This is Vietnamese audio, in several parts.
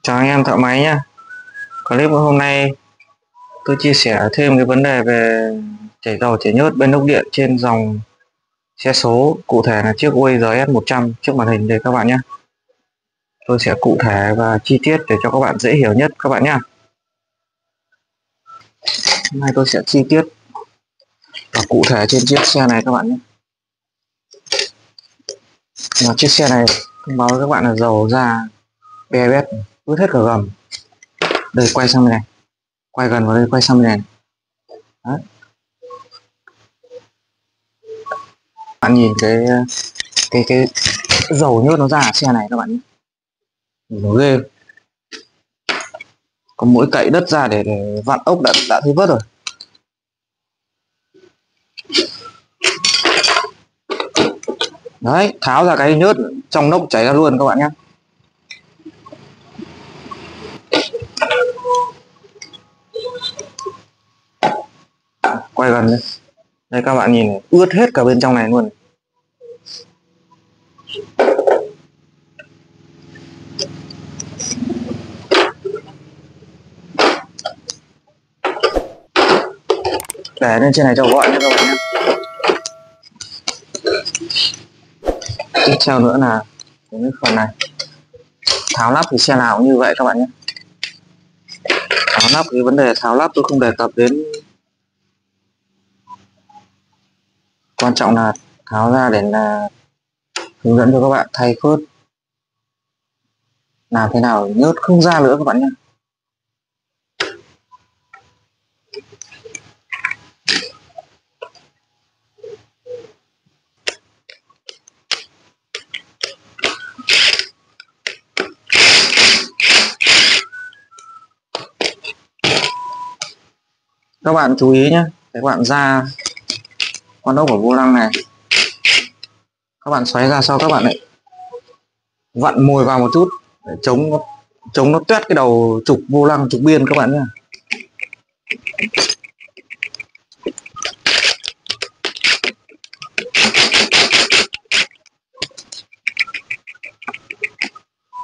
Chào anh em thợ máy nhé. Clip hôm nay tôi chia sẻ thêm cái vấn đề về chảy dầu chảy nhớt bên ốc điện trên dòng xe số, cụ thể là chiếc Waze S100 trước màn hình đây các bạn nhé. Tôi sẽ cụ thể và chi tiết để cho các bạn dễ hiểu nhất các bạn nhé. Hôm nay tôi sẽ chi tiết và cụ thể trên chiếc xe này các bạn nhé. Chiếc xe này thông báo với các bạn là dầu ra be bét ướt hết cả gầm. Đây, quay sang bên này, quay gần vào đây, quay sang bên này. Đấy. Bạn nhìn cái dầu nhớt nó ra ở xe này các bạn nhé, nó ghê. Có mỗi cậy đất ra để vặn ốc đã thấy vớt rồi. Đấy, tháo ra cái nhớt trong nốc chảy ra luôn các bạn nhé. Quay gần đây, đây các bạn nhìn ướt hết cả bên trong này luôn. Để lên trên này cho gọn nha các bạn nhé. Tiếp theo nữa là cái phần này tháo lắp, thì xe nào cũng như vậy các bạn nhé. Tháo lắp, cái vấn đề tháo lắp tôi không đề cập đến, quan trọng là tháo ra để là hướng dẫn cho các bạn thay phớt làm thế nào nhớt không ra nữa các bạn nhé. Các bạn chú ý nhé, các bạn ra con ốc ở vô lăng này, các bạn xoáy ra sau, các bạn lại vặn mồi vào một chút để chống nó toét cái đầu trục vô lăng, trục biên các bạn nhé.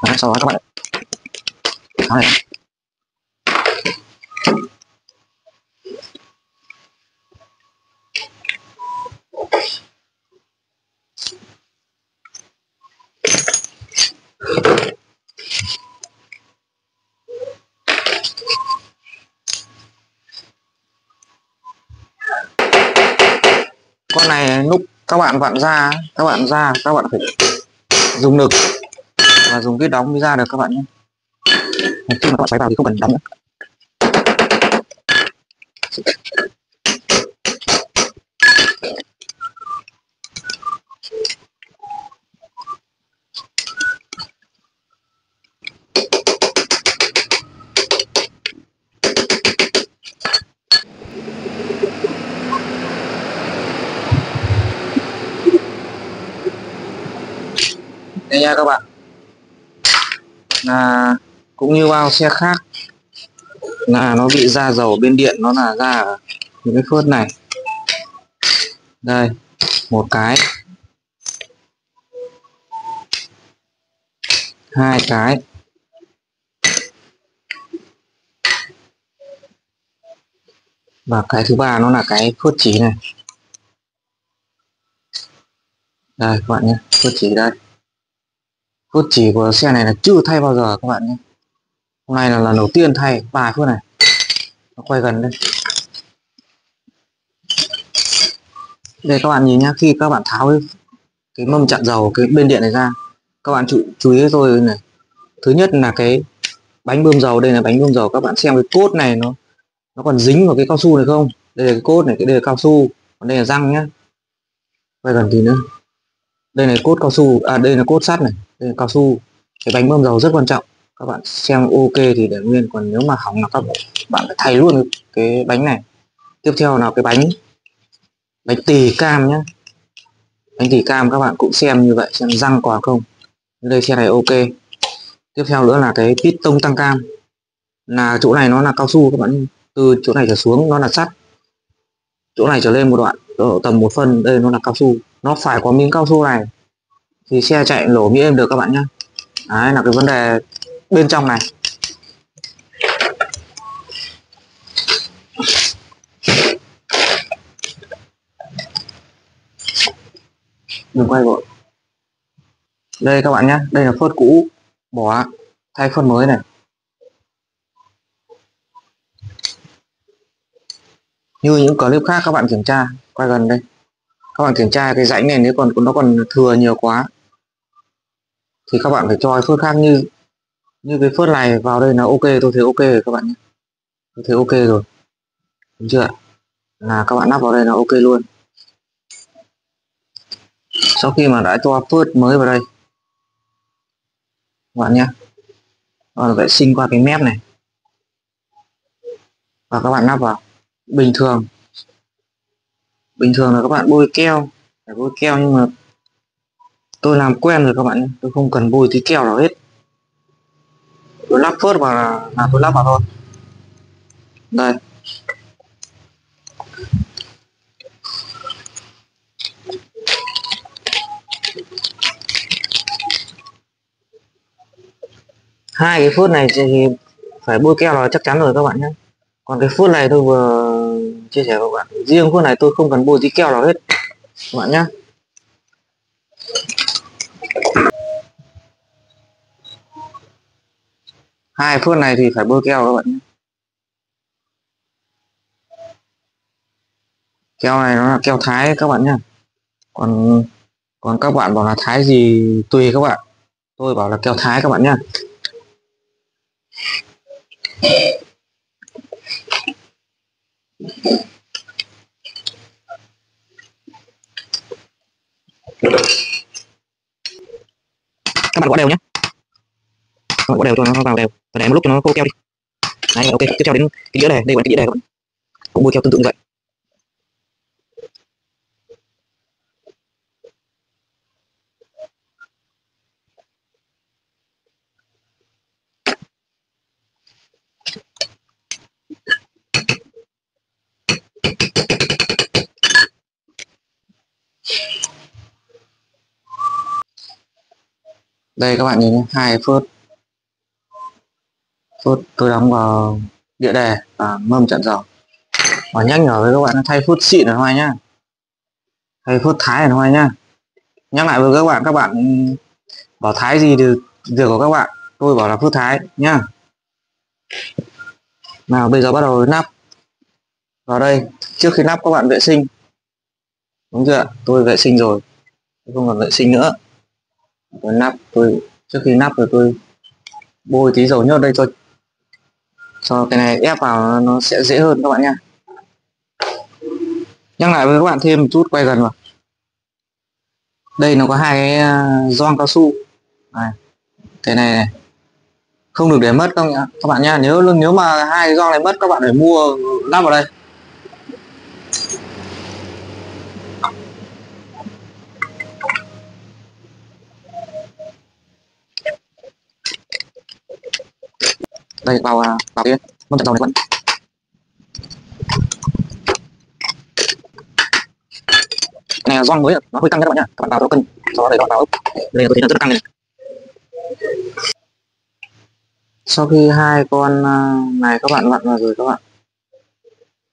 Đấy, sau đó các bạn tháo này. Con này lúc các bạn vặn ra, các bạn phải dùng lực và dùng cái đóng mới ra được các bạn nhé. Khi mà các bạn xoáy vào thì không cần đóng nữa. Đây nha các bạn, là cũng như bao xe khác là nó bị ra dầu bên điện, nó là ra ở những cái phớt này. Đây, một cái, hai cái, và cái thứ ba nó là cái phớt chỉ này. Đây các bạn nhé, phớt chỉ đây. Phớt chỉ của xe này là chưa thay bao giờ các bạn nhé. Hôm nay là lần đầu tiên thay 3 phớt này. Nó quay gần đây. Đây các bạn nhìn nhá, khi các bạn tháo cái mâm chặn dầu cái bên điện này ra, các bạn chú ý tôi này. Thứ nhất là cái bánh bơm dầu, đây là bánh bơm dầu, các bạn xem cái cốt này nó còn dính vào cái cao su này không? Đây là cái cốt này, đây là cao su, còn đây là răng nhá. Quay gần tí nữa. Đây là cốt cao su, đây là cốt sắt này, đây là cao su. Cái bánh bơm dầu rất quan trọng. Các bạn xem ok thì để nguyên, còn nếu mà hỏng là các bạn phải thay luôn cái bánh này. Tiếp theo là cái bánh tì cam nhé. Bánh tì cam các bạn cũng xem như vậy, xem răng còn không. Đây xe này ok. Tiếp theo nữa là cái piston tăng cam, là chỗ này nó là cao su các bạn, từ chỗ này trở xuống nó là sắt, chỗ này trở lên một đoạn ở tầm 1 phân, đây nó là cao su, nó phải có miếng cao su này thì xe chạy nổ mới êm được các bạn nhé. Đấy là cái vấn đề bên trong này. đừng quay vội. Đây các bạn nhé, đây là phốt cũ, bỏ thay phốt mới này. Như những clip khác các bạn kiểm tra, quay gần đây, các bạn kiểm tra cái rãnh này nếu còn nó còn thừa nhiều quá thì các bạn phải cho phốt khác, như như cái phốt này vào đây là ok, tôi thấy ok rồi các bạn nhé, tôi thấy ok rồi, đúng chưa, là các bạn lắp vào đây là ok luôn. Sau khi mà đã cho phốt mới vào đây các bạn nhé, vệ sinh qua cái mép này và các bạn lắp vào. Bình thường là các bạn bôi keo, phải bôi keo, nhưng mà tôi làm quen rồi các bạn nhé, tôi không cần bôi tí keo nào hết, tôi lắp phốt vào là tôi lắp vào thôi. Đây, hai cái phốt này thì phải bôi keo là chắc chắn rồi các bạn nhé. Còn cái phốt này tôi vừa chia sẻ với các bạn, riêng phốt này tôi không cần bôi tí keo nào hết các bạn nhé. Hai phốt này thì phải bôi keo các bạn nhé. Keo này nó là keo Thái các bạn nhé. Còn còn các bạn bảo là Thái gì tùy các bạn, tôi bảo là keo Thái các bạn nhé. Các bạn gõ đều nhé, các bạn gõ đều cho nó vào đều và để một lúc cho nó khô keo đi. Đấy, ok. Tiếp theo đến cái đĩa đề, đây là cái đĩa đề các bạn, cũng bôi keo tương tự như vậy. Đây các bạn nhìn nhé, hai phốt tôi đóng vào đĩa đề và mâm chặn dầu. Và nhắc nhở với các bạn, thay phốt xịn ở ngoài nhá, thay phốt Thái ở ngoài nhá. Nhắc lại với các bạn bảo Thái gì thì việc của các bạn, tôi bảo là phốt Thái nhá. Nào bây giờ bắt đầu nắp vào đây. Trước khi nắp các bạn vệ sinh, đúng chưa, tôi vệ sinh rồi, tôi không cần vệ sinh nữa. Tôi nắp, trước khi nắp rồi tôi bôi tí dầu nhớt đây cho cái này ép vào nó sẽ dễ hơn các bạn nha. Nhắc lại với các bạn thêm một chút, quay gần vào. Đây nó có hai cái gioăng cao su này, cái này không được để mất các bạn nha. Nếu mà hai cái gioăng này mất các bạn phải mua lắp vào đây. Đây vào cái mâm chặn dầu này các bạn. Này là gioăng mới, nó hơi căng nha các bạn nhá, các bạn vào cho cân, sau đó để vào ốc. Đây tôi thấy là rất là căng này. Sau khi hai con này các bạn vặn vào rồi,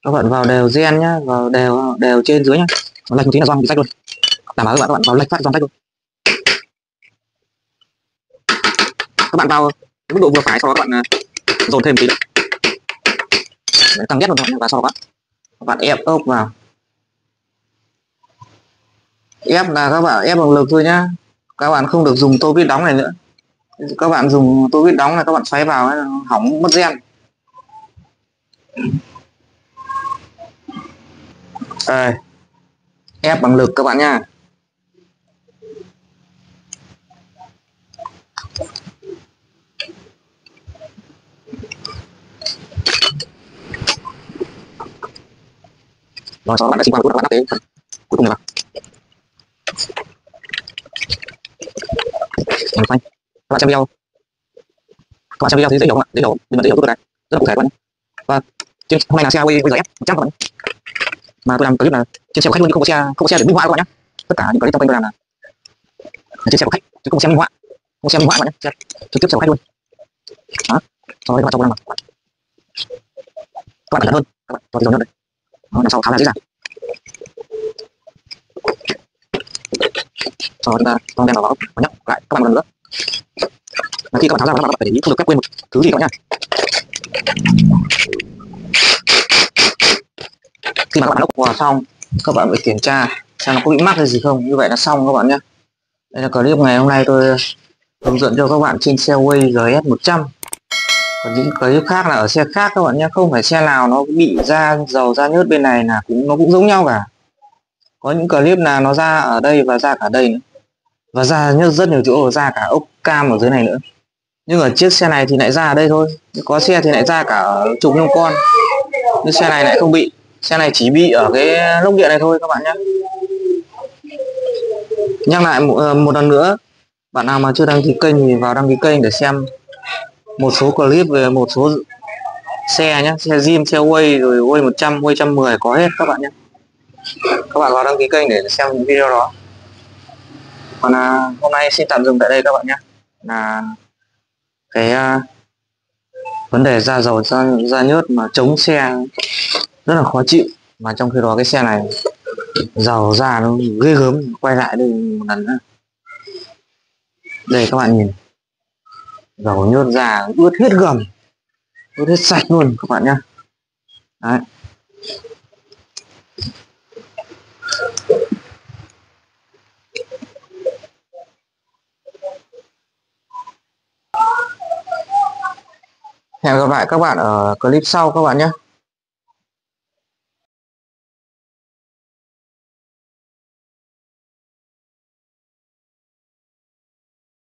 các bạn vào đều gen nhá, vào đều đều trên dưới nhá, lệch một tí là gioăng bị rách luôn, đảm bảo các bạn vào lệch phát gioăng rách luôn. Các bạn vào cái mức độ vừa phải, sau đó các bạn dồn thêm tí nữa, tăng ghét luôn và sau đó các bạn ép ốc vào. Ép là các bạn ép bằng lực thôi nhá, các bạn không được dùng tô vít đóng này nữa. Các bạn dùng tô vít đóng này các bạn xoáy vào ấy, hỏng mất gen. Đây, ép bằng lực các bạn nha. Rồi sau đó bạn đã sinh qua một chút, các bạn đắp cái cuối cùng này vào. Phanh. Các bạn xem video, thì dễ hiểu không ạ? Dễ hiểu, mình dễ hiểu tốt này, rất là cụ thể các bạn nhé. Và trên hôm nay là xe Huawei WF 100 các bạn nhé. Mà tôi làm clip là trên xe của khách luôn, chứ không có xe để minh họa các bạn nhé. Tất cả những clip trong kênh tôi làm là trên xe của khách chứ không có xe minh họa, không có xe minh họa các bạn nhé, trực tiếp xe của khách luôn. Đó, sau đó các bạn cho vào các bạn cẩn thận hơn, các bạn cho cái dầu nhớt đây, đó, làm sao tháo ra dễ dàng. sau đó chúng ta con đem vào ốc và nhấp lại các bạn một lần nữa. Và khi các bạn tháo ra các bạn phải để ý không được phép quên một thứ gì đó nha. Khi mà các bạn ốc vào xong, các bạn phải kiểm tra xem nó có bị mắc hay gì không. Như vậy là xong các bạn nhé. Đây là clip ngày hôm nay tôi hướng dẫn cho các bạn trên xe Way GS 100. Còn những clip khác là ở xe khác các bạn nhé, không phải xe nào nó bị ra dầu ra nhớt bên này là nó cũng giống nhau cả. Có những clip là nó ra ở đây và ra cả đây nữa, và ra nhớt rất nhiều chỗ, ra cả ốc cam ở dưới này nữa. Nhưng ở chiếc xe này thì lại ra ở đây thôi, có xe thì lại ra cả ở trục nhông con, nhưng xe này lại không bị. Xe này chỉ bị ở cái lốc điện này thôi các bạn nhé. Nhắc lại một lần nữa, bạn nào mà chưa đăng ký kênh thì vào đăng ký kênh để xem một số clip về một số xe nhé, xe Jim, xe Way, rồi Way 100, Way 110 có hết các bạn nhé. Các bạn vào đăng ký kênh để xem những video đó. Còn hôm nay xin tạm dừng tại đây các bạn nhé. Là cái vấn đề ra dầu ra nhớt mà chống xe rất là khó chịu, mà trong khi đó cái xe này dầu ra nó ghê gớm. Quay lại đây một lần nữa, đây các bạn nhìn, dầu nhớt ra ướt hết gầm, ướt hết sạch luôn các bạn nhé. Đấy. Hẹn gặp lại các bạn ở clip sau các bạn nhé.